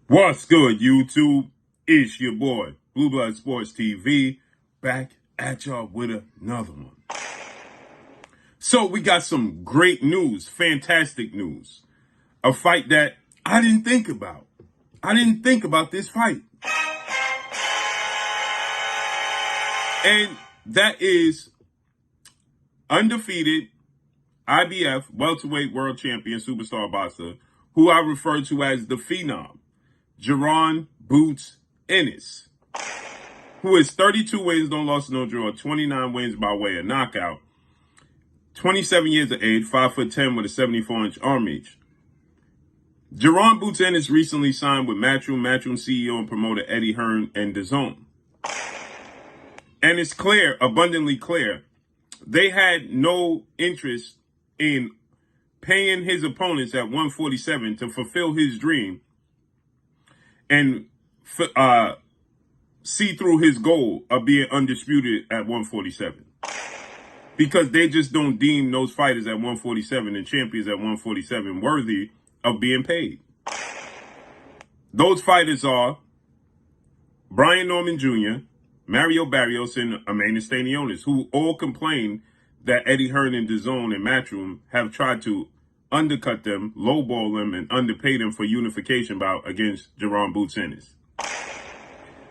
What's good, YouTube? It's your boy, Blue Blood Sports TV, back at y'all with another one. So we got some great news, fantastic news. A fight that I didn't think about. I didn't think about this fight. And that is undefeated IBF welterweight world champion superstar boxer, who I refer to as the Phenom, Jaron Boots Ennis, who is 32 wins, no loss, no draw, 29 wins by way of knockout, 27 years of age, 5'10" with a 74-inch arm reach. Jaron Boots Ennis recently signed with Matchroom CEO and promoter Eddie Hearn and DAZN. And it's clear, abundantly clear, they had no interest in paying his opponents at 147 to fulfill his dream and see through his goal of being undisputed at 147. Because they just don't deem those fighters at 147 and champions at 147 worthy of being paid. Those fighters are Brian Norman Jr., Mario Barrios, and Emmanuel Stanionis, who all complain that Eddie Hearn and DAZN and Matchroom have tried to undercut them, lowball them, and underpay them for unification bout against Jaron Boots Ennis.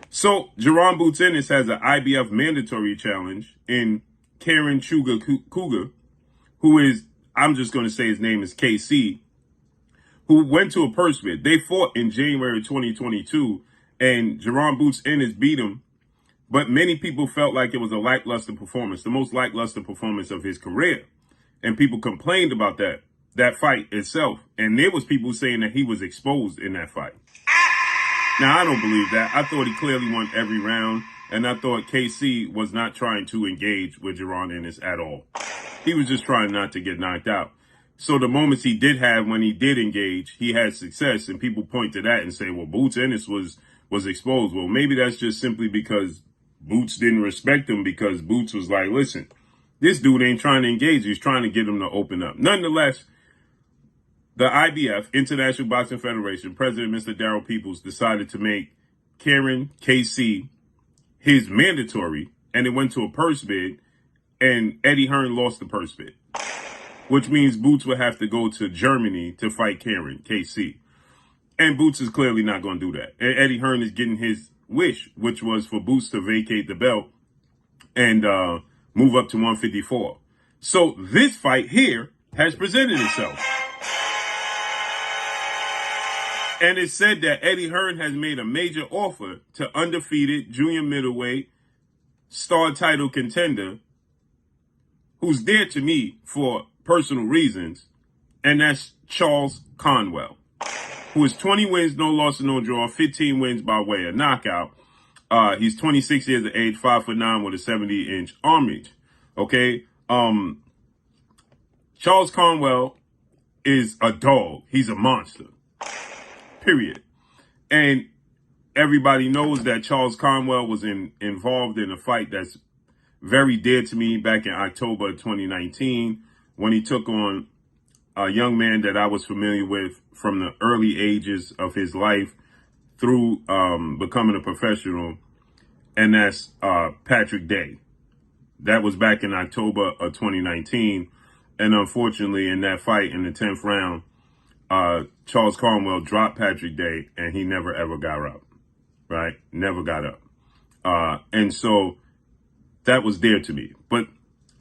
So Jaron Boots Ennis has an IBF mandatory challenge in Karen Cougar, who is, I'm just going to say his name is KC, who went to a purse bid. They fought in January 2022, and Jaron Boots Ennis beat him, but many people felt like it was a lackluster performance, the most lackluster performance of his career. And people complained about that fight itself. And there was people saying that he was exposed in that fight. Now, I don't believe that. I thought he clearly won every round, and I thought KC was not trying to engage with Jaron Ennis at all. He was just trying not to get knocked out. So the moments he did have when he did engage, he had success, and people point to that and say, well, Boots Ennis was exposed. Well, maybe that's just simply because Boots didn't respect him, because Boots was like, listen, this dude ain't trying to engage. He's trying to get him to open up. Nonetheless, the IBF, International Boxing Federation, President Mr. Darryl Peoples decided to make Karen KC his mandatory, and it went to a purse bid, and Eddie Hearn lost the purse bid, which means Boots would have to go to Germany to fight Karen KC. And Boots is clearly not going to do that. And Eddie Hearn is getting his wish, which was for Boots to vacate the belt and move up to 154. So this fight here has presented itself. And it's said that Eddie Hearn has made a major offer to undefeated junior middleweight star title contender who's dear to me for personal reasons, and that's Charles Conwell, who is 20 wins, no loss, no draw, 15 wins by way of knockout. He's 26 years of age, 5'9" with a 70-inch arm reach. Okay. Charles Conwell is a dog. He's a monster. Period. And everybody knows that Charles Conwell was involved in a fight that's very dear to me back in October of 2019, when he took on a young man that I was familiar with from the early ages of his life through becoming a professional, and that's Patrick Day. That was back in October of 2019, and unfortunately in that fight in the 10th round, Charles Conwell dropped Patrick Day, and he never ever got up, right? Never got up. And so that was dear to me. But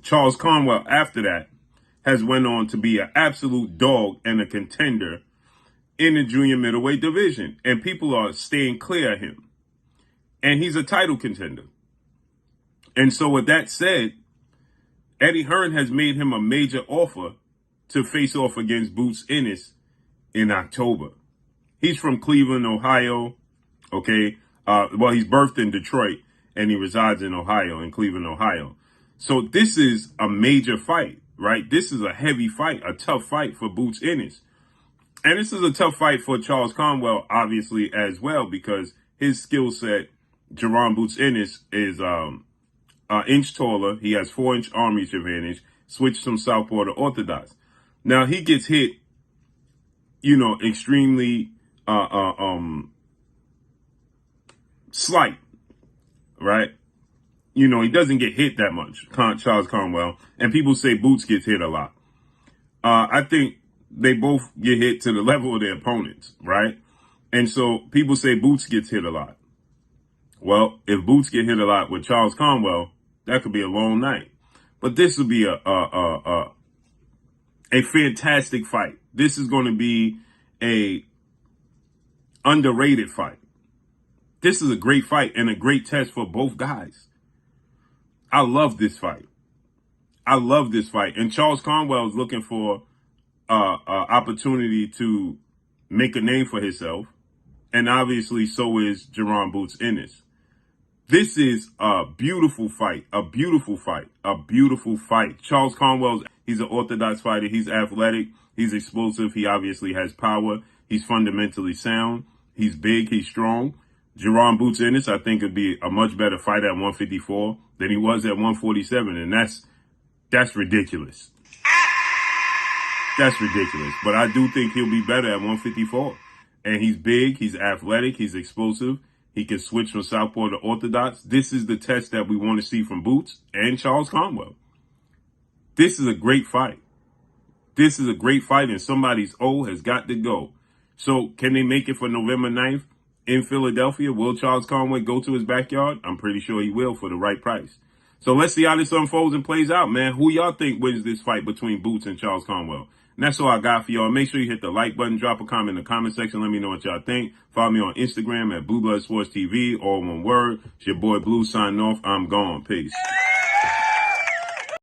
Charles Conwell, after that, has went on to be an absolute dog and a contender in the junior middleweight division. And people are staying clear of him. And he's a title contender. And so with that said, Eddie Hearn has made him a major offer to face off against Boots Ennis in October. He's from Cleveland, Ohio. Okay. Well, he's birthed in Detroit and he resides in Ohio, in Cleveland, Ohio. So this is a major fight, right? This is a heavy fight, a tough fight for Boots Ennis. And this is a tough fight for Charles Conwell, obviously, as well, because his skill set, Jaron Boots Ennis, is an inch taller. He has 4-inch arm reach advantage, switched from southpaw to orthodox. Now, he gets hit, extremely slight, right? You know, he doesn't get hit that much, Charles Conwell. And people say Boots gets hit a lot. I think they both get hit to the level of their opponents, right? And so people say Boots gets hit a lot. Well, if Boots get hit a lot with Charles Conwell, that could be a long night. But this will be a fantastic fight. This is going to be a underrated fight. This is a great fight and a great test for both guys. I love this fight. I love this fight. And Charles Conwell is looking for opportunity to make a name for himself. And obviously so is Jaron Boots Ennis. This is a beautiful fight, a beautiful fight, a beautiful fight. Charles Conwell, he's an orthodox fighter. He's athletic. He's explosive. He obviously has power. He's fundamentally sound. He's big. He's strong. Jaron Boots Ennis, I think, would be a much better fight at 154 than he was at 147. And that's ridiculous. That's ridiculous. But I do think he'll be better at 154. And he's big. He's athletic. He's explosive. He can switch from southpaw to orthodox. This is the test that we want to see from Boots and Charles Conwell. This is a great fight. This is a great fight, and somebody's O has got to go. So can they make it for November 9th in Philadelphia? Will Charles Conwell go to his backyard? I'm pretty sure he will for the right price. So let's see how this unfolds and plays out, man. Who y'all think wins this fight between Boots and Charles Conwell? And that's all I got for y'all. Make sure you hit the like button, drop a comment in the comment section. Let me know what y'all think. Follow me on Instagram at Blue Blood Sports TV, all one word. It's your boy Blue signing off. I'm gone. Peace.